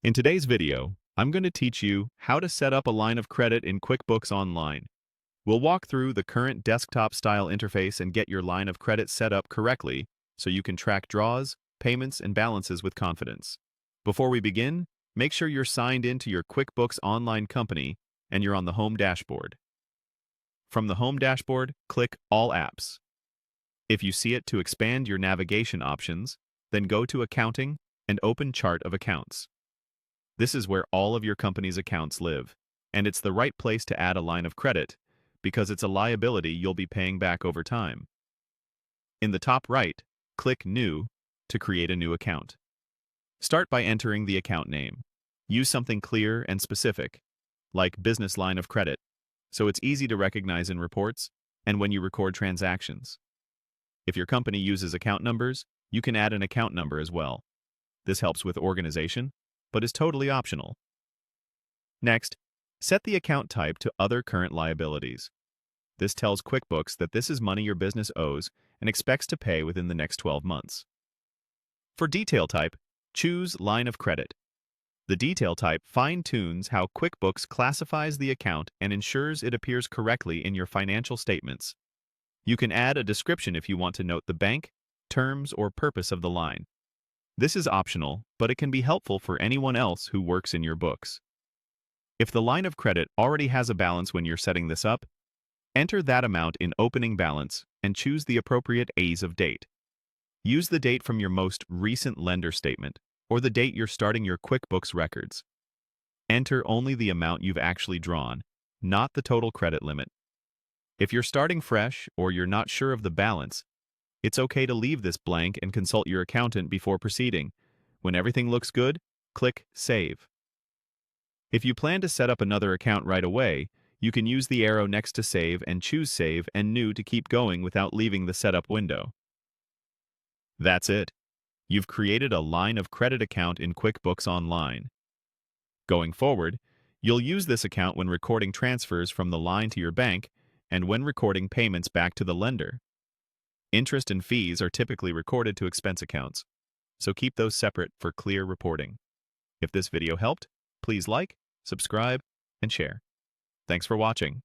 In today's video, I'm going to teach you how to set up a line of credit in QuickBooks Online. We'll walk through the current desktop-style interface and get your line of credit set up correctly so you can track draws, payments, and balances with confidence. Before we begin, make sure you're signed into your QuickBooks Online company and you're on the Home dashboard. From the Home dashboard, click All Apps. If you see it to expand your navigation options, then go to Accounting and open Chart of Accounts. This is where all of your company's accounts live, and it's the right place to add a line of credit because it's a liability you'll be paying back over time. In the top right, click New to create a new account. Start by entering the account name. Use something clear and specific, like Business Line of Credit, so it's easy to recognize in reports and when you record transactions. If your company uses account numbers, you can add an account number as well. This helps with organization, but is totally optional. Next, set the account type to Other Current Liabilities. This tells QuickBooks that this is money your business owes and expects to pay within the next 12 months. For detail type, choose Line of Credit. The detail type fine-tunes how QuickBooks classifies the account and ensures it appears correctly in your financial statements. You can add a description if you want to note the bank, terms, or purpose of the line. This is optional, but it can be helpful for anyone else who works in your books. If the line of credit already has a balance when you're setting this up, enter that amount in opening balance and choose the appropriate A's of date. Use the date from your most recent lender statement or the date you're starting your QuickBooks records. Enter only the amount you've actually drawn, not the total credit limit. If you're starting fresh or you're not sure of the balance, it's okay to leave this blank and consult your accountant before proceeding. When everything looks good, click Save. If you plan to set up another account right away, you can use the arrow next to Save and choose Save and New to keep going without leaving the setup window. That's it. You've created a line of credit account in QuickBooks Online. Going forward, you'll use this account when recording transfers from the line to your bank and when recording payments back to the lender. Interest and fees are typically recorded to expense accounts, so keep those separate for clear reporting. If this video helped, please like, subscribe, and share. Thanks for watching.